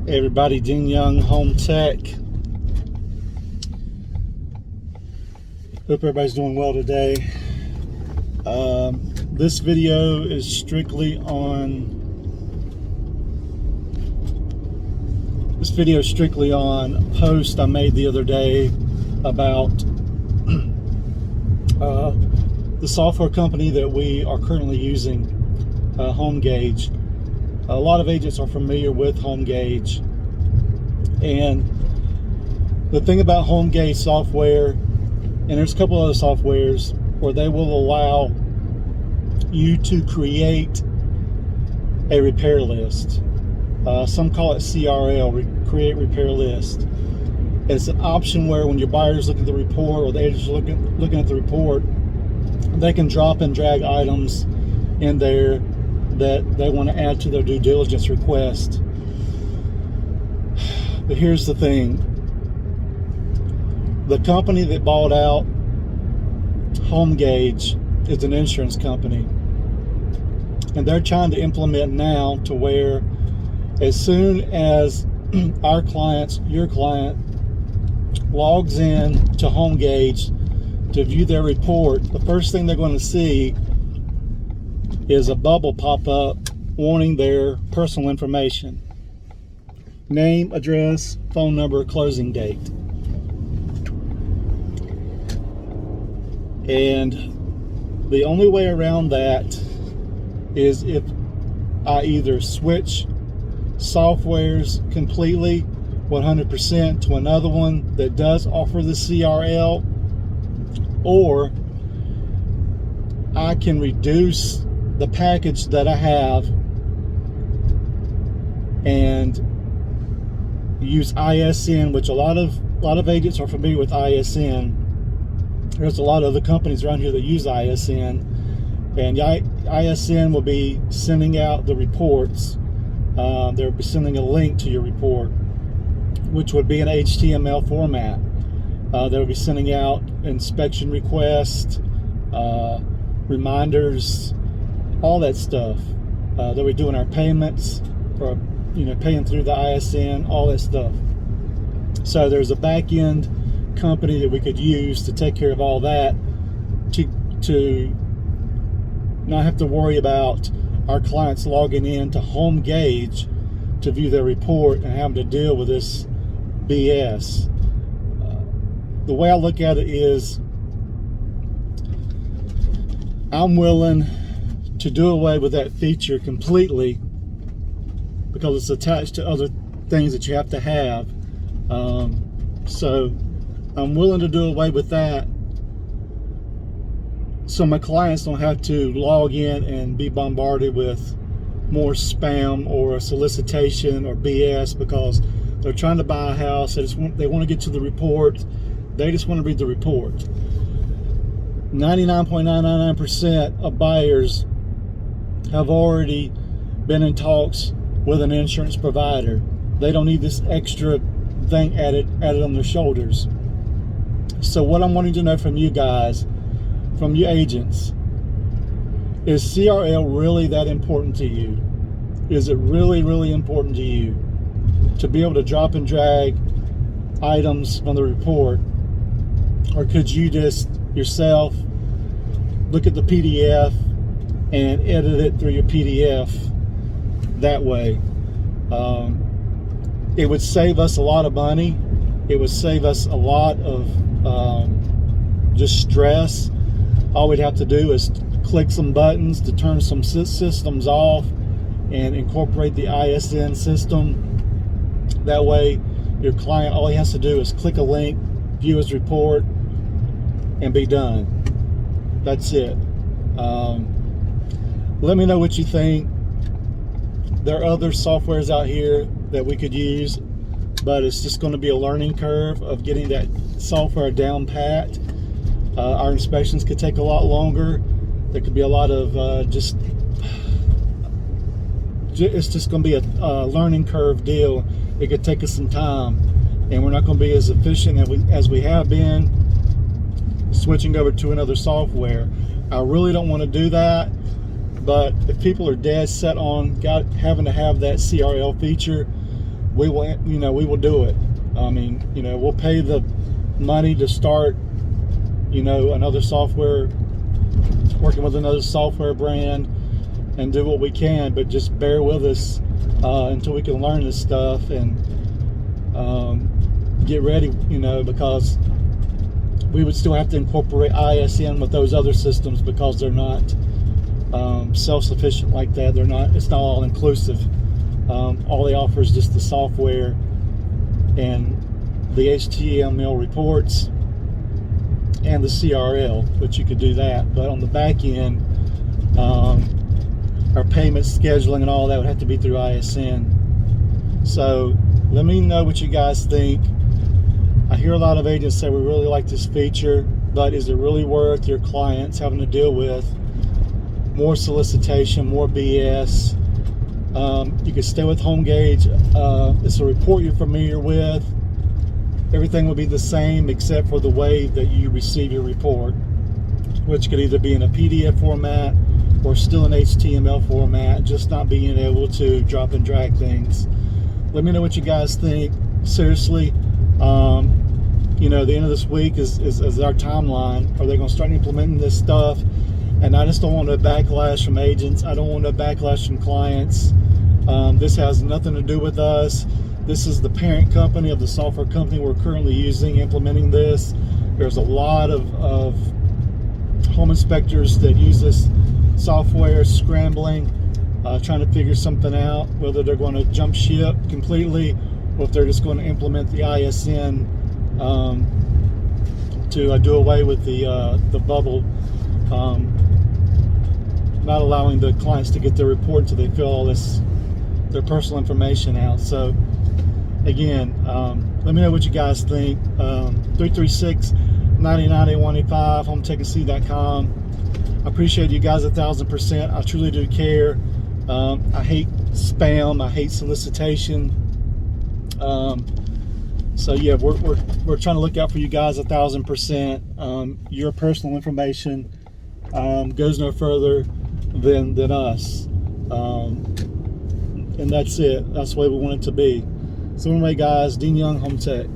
Hey everybody, Dean Young, Home Tech. Hope everybody's doing well today. This video is strictly on a post I made the other day about the software company that we are currently using, HomeGauge. A lot of agents are familiar with HomeGauge, and the thing about HomeGauge software, and there's a couple other softwares where they will allow you to create a repair list. Some call it CRL, create repair list. It's an option where when your buyers look at the report or the agents looking at the report, they can drop and drag items in there that they want to add to their due diligence request. But here's the thing. The company that bought out HomeGauge is an insurance company, and they're trying to implement now to where as soon as your client logs in to HomeGauge to view their report, the first thing they're going to see is a bubble pop up wanting their personal information: name, address, phone number, closing date. And the only way around that is if I either switch softwares completely 100% to another one that does offer the CRL, or I can reduce the package that I have and use ISN, which a lot of agents are familiar with ISN. There's a lot of other companies around here that use ISN, and ISN will be sending out the reports. They'll be sending a link to your report, which would be an HTML format. They'll be sending out inspection requests, reminders, all that stuff. They'll be doing our payments, or paying through the ISN, all that stuff. So there's a back end company that we could use to take care of all that, to not have to worry about our clients logging in to HomeGauge to view their report and having to deal with this BS. The way I look at it is, I'm willing to do away with that feature completely because it's attached to other things that you have to have. So I'm willing to do away with that so my clients don't have to log in and be bombarded with more spam or solicitation or BS because they're trying to buy a house. They want to get to the report. They just want to read the report. 99.999% of buyers have already been in talks with an insurance provider. They don't need this extra thing added on their shoulders. So what I'm wanting to know from you guys, from you agents, is CRL really that important to you? Is it really, really important to you to be able to drop and drag items from the report? Or could you just yourself look at the PDF and edit it through your PDF that way? It would save us a lot of money. It would save us a lot of just stress. All we'd have to do is click some buttons to turn some systems off and incorporate the ISN system. That way your client, all he has to do is click a link, view his report, and be done. That's it. Let me know what you think. There are other softwares out here that we could use, but it's just going to be a learning curve of getting that software down pat. Our inspections could take a lot longer. There could be a lot of it's just going to be a learning curve deal. It could take us some time, and we're not going to be as efficient as we have been switching over to another software. I really don't want to do that, But if people are dead set on having to have that CRL feature, we will, we will do it. I mean, we'll pay the money to start, another software, working with another software brand, and do what we can, but just bear with us until we can learn this stuff and get ready, because we would still have to incorporate ISN with those other systems because they're not self-sufficient like that. It's not all inclusive. All they offer is just the software and the HTML reports and the CRL, which you could do that. But on the back end, our payment scheduling and all that would have to be through ISN. So let me know what you guys think. I hear a lot of agents say we really like this feature, but is it really worth your clients having to deal with more solicitation, more BS? You can stay with HomeGauge. It's a report you're familiar with. Everything will be the same except for the way that you receive your report, which could either be in a PDF format or still in HTML format, just not being able to drop and drag things. Let me know what you guys think. Seriously, the end of this week is our timeline. Are they going to start implementing this stuff? And I just don't want a backlash from agents. I don't want a backlash from clients. This has nothing to do with us. This is the parent company of the software company we're currently using, implementing this. There's a lot of home inspectors that use this software, scrambling, trying to figure something out, whether they're going to jump ship completely or if they're just going to implement the ISN to do away with the bubble, not allowing the clients to get their report until they fill all their personal information out. So again, let me know what you guys think. 336-998-185, HomeTechandC.com. I appreciate you guys 1,000%. I truly do care. I hate spam. I hate solicitation. So yeah, we're trying to look out for you guys 1,000%. Your personal information goes no further than us, and that's it. That's the way we want it to be. So anyway, guys, Dean Young, Home Tech.